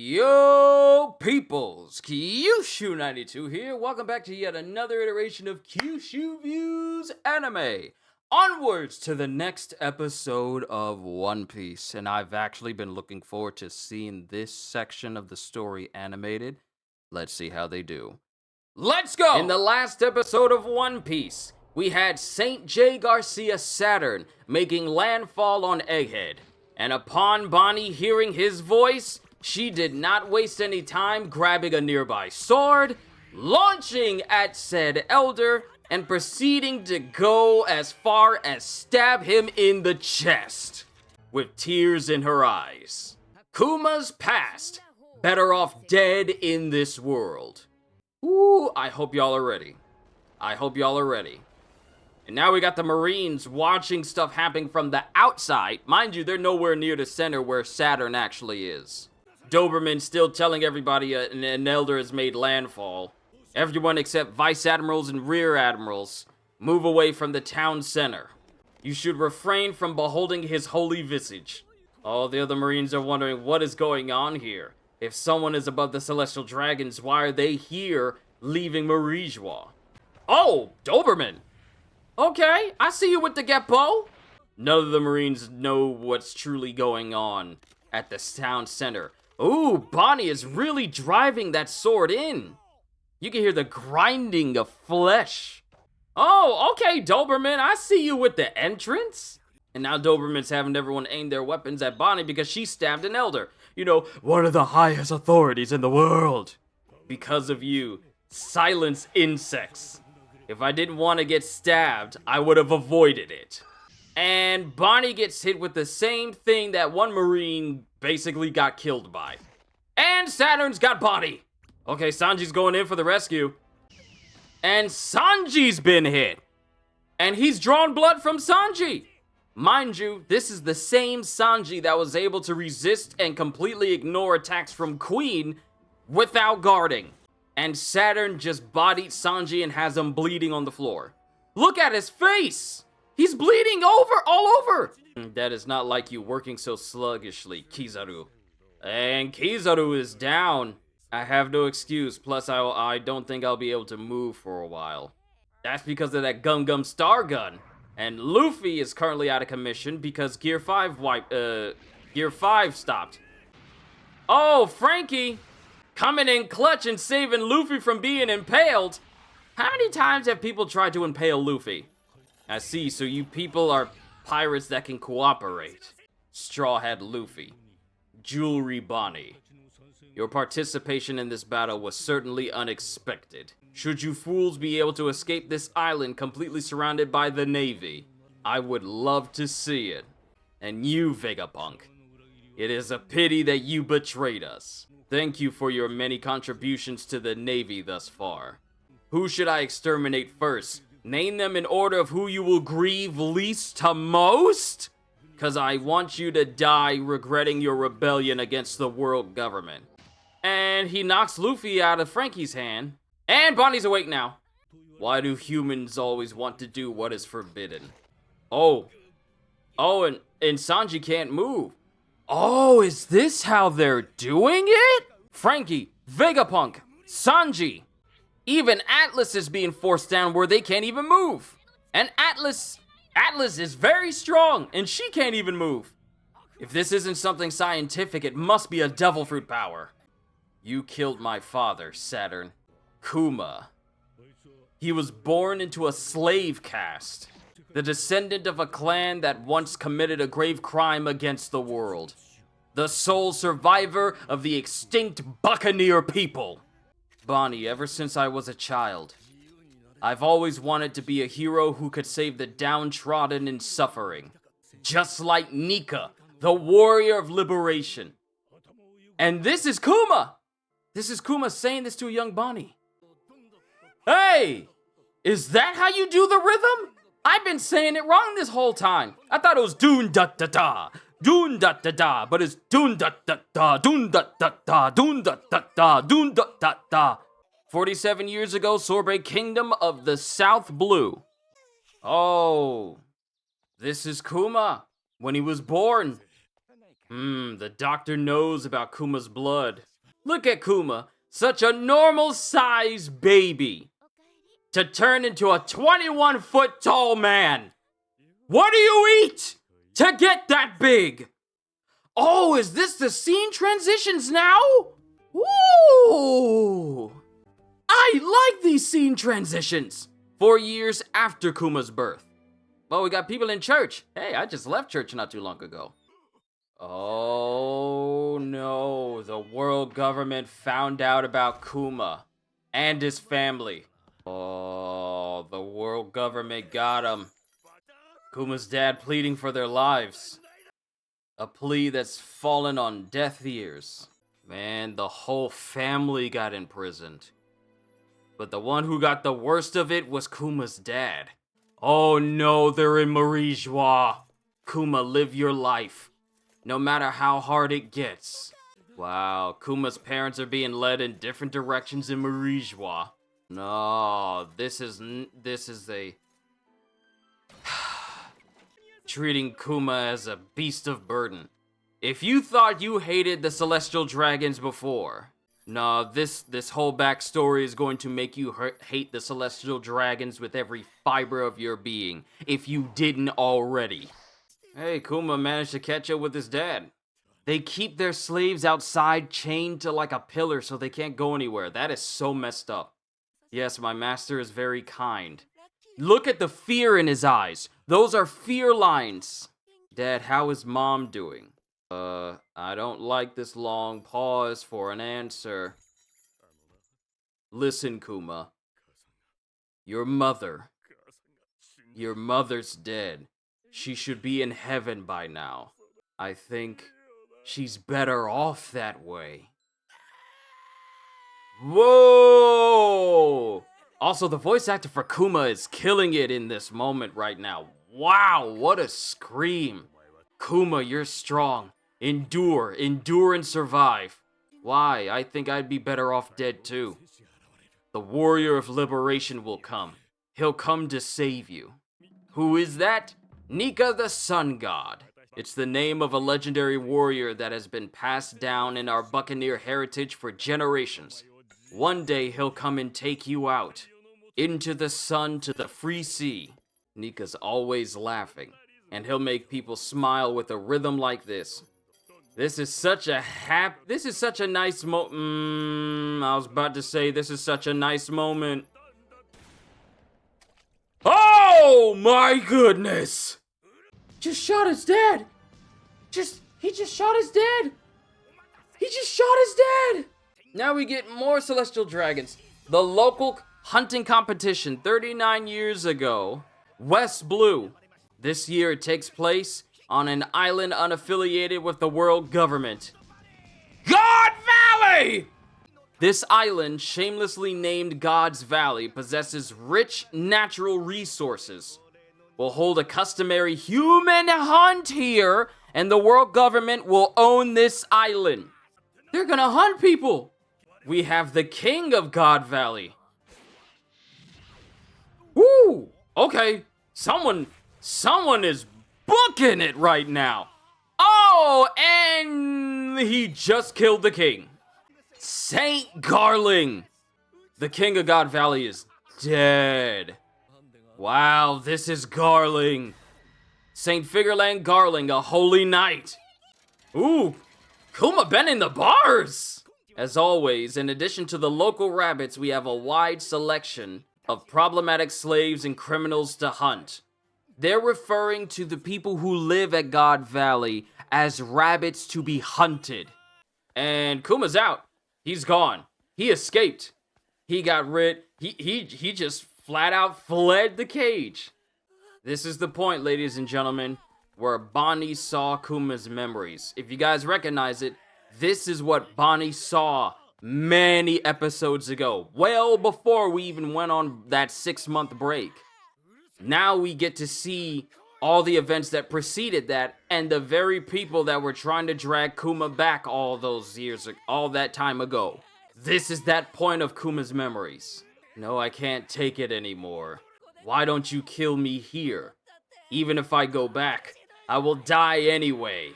Yo, peoples! qushu92 here. Welcome back to yet another iteration of qushu Views Anime. Onwards to the next episode of One Piece. And I've actually been looking forward to seeing this section of the story animated. Let's see how they do. Let's go! In the last episode of One Piece, we had St. J. Garcia Saturn making landfall on Egghead. And upon Bonnie hearing his voice, she did not waste any time grabbing a nearby sword, launching at said elder, and proceeding to go as far as stab him in the chest, with tears in her eyes. Kuma's past, better off dead in this world. Ooh, I hope y'all are ready. And now we got the Marines watching stuff happening from the outside. Mind you, they're nowhere near the center where Saturn actually is. Doberman's still telling everybody an elder has made landfall. Everyone except vice admirals and rear admirals move away from the town center. You should refrain from beholding his holy visage. All the other Marines are wondering what is going on here. If someone is above the celestial dragons, why are they here leaving Marijois? Oh, Doberman! Okay, I see you with the Geppo. None of the Marines know what's truly going on at the town center. Ooh, Bonnie is really driving that sword in. You can hear the grinding of flesh. Oh, okay, Doberman, I see you with the entrance. And now Doberman's having everyone aim their weapons at Bonnie because she stabbed an elder. You know, one of the highest authorities in the world. Because of you, silence insects. If I didn't want to get stabbed, I would have avoided it. And Bonnie gets hit with the same thing that one Marine basically got killed by. And Saturn's got Bonnie. Okay, Sanji's going in for the rescue. And Sanji's been hit. And he's drawn blood from Sanji. Mind you, this is the same Sanji that was able to resist and completely ignore attacks from Queen without guarding. And Saturn just bodied Sanji and has him bleeding on the floor. Look at his face! He's bleeding all over! That is not like you working so sluggishly, Kizaru. And Kizaru is down. I have no excuse, plus I don't think I'll be able to move for a while. That's because of that Gum Gum Star Gun. And Luffy is currently out of commission because Gear 5 stopped. Oh, Frankie! Coming in clutch and saving Luffy from being impaled. How many times have people tried to impale Luffy? I see, so you people are pirates that can cooperate. Straw Hat Luffy. Jewelry Bonnie. Your participation in this battle was certainly unexpected. Should you fools be able to escape this island completely surrounded by the Navy, I would love to see it. And you, Vegapunk. It is a pity that you betrayed us. Thank you for your many contributions to the Navy thus far. Who should I exterminate first? Name them in order of who you will grieve least to most? Cause I want you to die regretting your rebellion against the world government. And he knocks Luffy out of Frankie's hand. And Bonnie's awake now. Why do humans always want to do what is forbidden? Oh, and Sanji can't move. Oh, is this how they're doing it? Frankie, Vegapunk, Sanji. Even Atlas is being forced down where they can't even move. And Atlas is very strong and she can't even move. If this isn't something scientific, it must be a devil fruit power. You killed my father, Saturn. Kuma. He was born into a slave caste. The descendant of a clan that once committed a grave crime against the world. The sole survivor of the extinct buccaneer people. Bonnie, ever since I was a child, I've always wanted to be a hero who could save the downtrodden and suffering. Just like Nika, the warrior of liberation. And this is Kuma! This is Kuma saying this to a young Bonnie. Hey! Is that how you do the rhythm? I've been saying it wrong this whole time. I thought it was doon da da da, doon da da da, but it's doon da da da, doon da da da, doon da da da, doon da da da. 47 years ago, Sorbet Kingdom of the South Blue. Oh, this is Kuma when he was born. The doctor knows about Kuma's blood. Look at Kuma, such a normal-sized baby, to turn into a 21-foot tall man. What do you eat to get that big? Oh, is this the scene transitions now? Ooh! I like these scene transitions. 4 years after Kuma's birth. Well, we got people in church. Hey, I just left church not too long ago. Oh no, the world government found out about Kuma and his family. Oh, the world government got him. Kuma's dad pleading for their lives. A plea that's fallen on deaf ears. Man, the whole family got imprisoned. But the one who got the worst of it was Kuma's dad. Oh no, they're in Marie Joie. Kuma, live your life, no matter how hard it gets. Wow, Kuma's parents are being led in different directions in Marie Joie. No, this is a... treating Kuma as a beast of burden. If you thought you hated the celestial dragons before, no, this whole backstory is going to make you hate the celestial dragons with every fiber of your being, if you didn't already. Hey, Kuma managed to catch up with his dad. They keep their slaves outside chained to like a pillar so they can't go anywhere. That is so messed up. Yes, my master is very kind. Look at the fear in his eyes. Those are fear lines. Dad, how is mom doing? I don't like this long pause for an answer. Listen, Kuma. Your mother's dead. She should be in heaven by now. I think she's better off that way. Whoa! Also, the voice actor for Kuma is killing it in this moment right now. Wow, what a scream. Kuma, you're strong. Endure and survive. Why? I think I'd be better off dead too. The warrior of liberation will come. He'll come to save you. Who is that? Nika the Sun God. It's the name of a legendary warrior that has been passed down in our buccaneer heritage for generations. One day he'll come and take you out. Into the sun to the free sea. Nika's always laughing, and he'll make people smile with a rhythm like this. This is such a nice I was about to say, this is such a nice moment. Oh my goodness! Just shot his dad! He just shot his dad! He just shot his dad! Now we get more celestial dragons. The local hunting competition 39 years ago. West Blue. This year it takes place on an island unaffiliated with the world government. God Valley! This island, shamelessly named God's Valley, possesses rich natural resources. We'll hold a customary human hunt here, and the world government will own this island. They're gonna hunt people! We have the king of God Valley. Woo! Okay, someone is booking it right now. Oh, and he just killed the king. Saint Garling. The king of God Valley is dead. Wow, this is Garling. Saint Figureland Garling, a holy knight. Ooh, Kuma been in the bars. As always, in addition to the local rabbits, we have a wide selection of problematic slaves and criminals to hunt. They're referring to the people who live at God Valley as rabbits to be hunted. And Kuma's out. He's gone. He escaped. He got rid. He just flat out fled the cage. This is the point, ladies and gentlemen, where Bonnie saw Kuma's memories. If you guys recognize it, this is what Bonnie saw many episodes ago, well before we even went on that 6-month break. Now we get to see all the events that preceded that, and the very people that were trying to drag Kuma back all that time ago. This is that point of Kuma's memories. No, I can't take it anymore. Why don't you kill me here? Even if I go back, I will die anyway.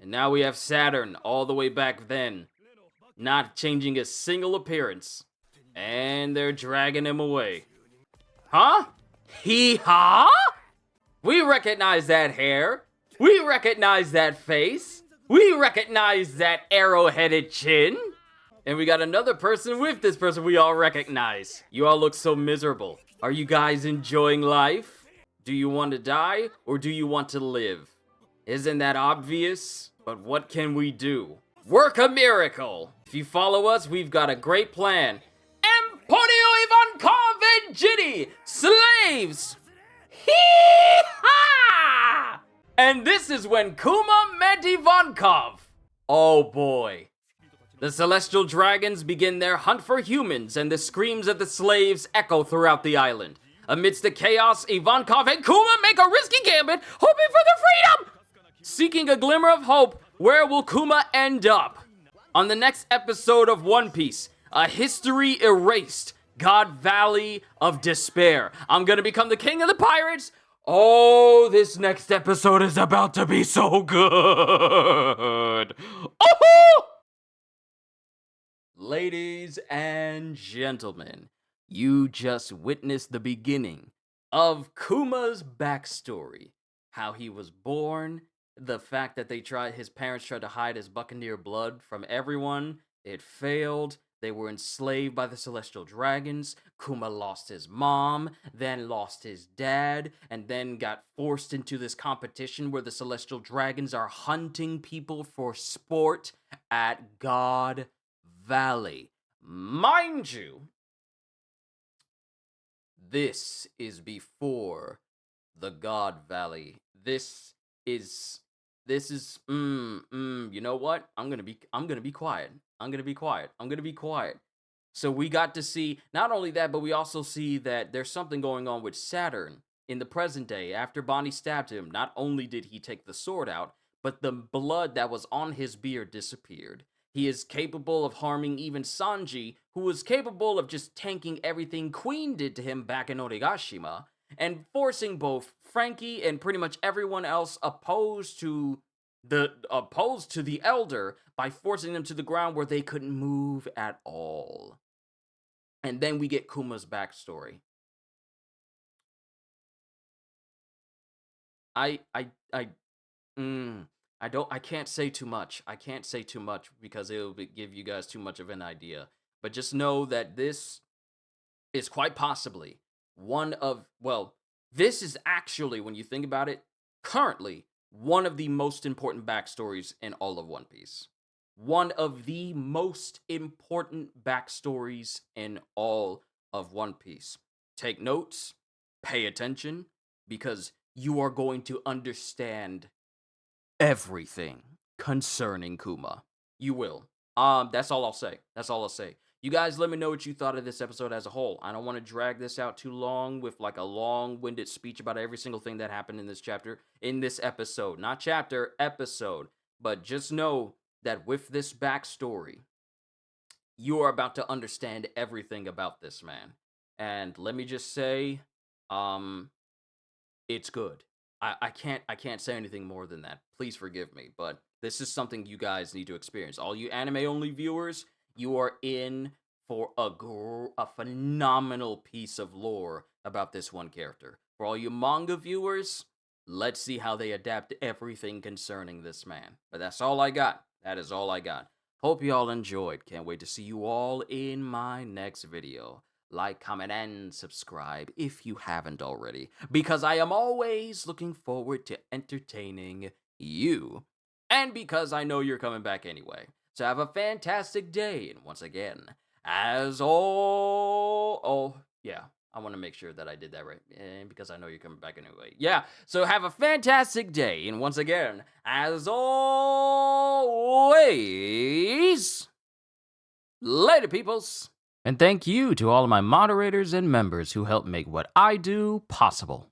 And now we have Saturn all the way back then, not changing a single appearance. And they're dragging him away. Huh? Hee-haw? We recognize that hair. We recognize that face. We recognize that arrow-headed chin. And we got another person with this person we all recognize. You all look so miserable. Are you guys enjoying life? Do you want to die or do you want to live? Isn't that obvious? But what can we do? Work a miracle! If you follow us, we've got a great plan. Emporio Ivankov and Ginny! Slaves! Hee-ha! And this is when Kuma met Ivankov. Oh boy. The celestial dragons begin their hunt for humans, and the screams of the slaves echo throughout the island. Amidst the chaos, Ivankov and Kuma make a risky gambit, hoping for their freedom! Seeking a glimmer of hope, where will Kuma end up? On the next episode of One Piece, a history erased, God Valley of Despair. I'm gonna become the king of the pirates. Oh, this next episode is about to be so good. Oh! Ladies and gentlemen, you just witnessed the beginning of Kuma's backstory. How he was born, the fact that his parents tried to hide his buccaneer blood from everyone. It failed. They were enslaved by the celestial dragons. Kuma lost his mom, then lost his dad, and then got forced into this competition where the celestial dragons are hunting people for sport at God Valley. Mind you, this is before the God Valley. This is you know what? I'm gonna be quiet. I'm gonna be quiet. So we got to see not only that, but we also see that there's something going on with Saturn in the present day. After Bonnie stabbed him, not only did he take the sword out, but the blood that was on his beard disappeared. He is capable of harming even Sanji, who was capable of just tanking everything Queen did to him back in Onigashima, and forcing both Frankie and pretty much everyone else opposed to the Elder by forcing them to the ground where they couldn't move at all. And then we get Kuma's backstory. I can't say too much. I can't say too much because it'll give you guys too much of an idea. But just know that this is quite possibly this is actually, when you think about it, currently one of the most important backstories in all of One Piece. One of the most important backstories in all of One Piece. Take notes, pay attention, because you are going to understand everything concerning Kuma. You will. That's all I'll say. You guys let me know what you thought of this episode as a whole. I don't want to drag this out too long with like a long-winded speech about every single thing that happened in this episode. Not chapter, episode. But just know that with this backstory, you are about to understand everything about this man. And let me just say, it's good. I can't say anything more than that. Please forgive me, but this is something you guys need to experience. All you anime-only viewers, you are in for a phenomenal piece of lore about this one character. For all you manga viewers, let's see how they adapt everything concerning this man. But that's all I got. That is all I got. Hope you all enjoyed. Can't wait to see you all in my next video. Like, comment, and subscribe if you haven't already, because I am always looking forward to entertaining you, and because I know you're coming back anyway. So have a fantastic day, and once again, I want to make sure that I did that right, and because I know you're coming back anyway. Yeah, so have a fantastic day, and once again, as always, later, peoples. And thank you to all of my moderators and members who help make what I do possible.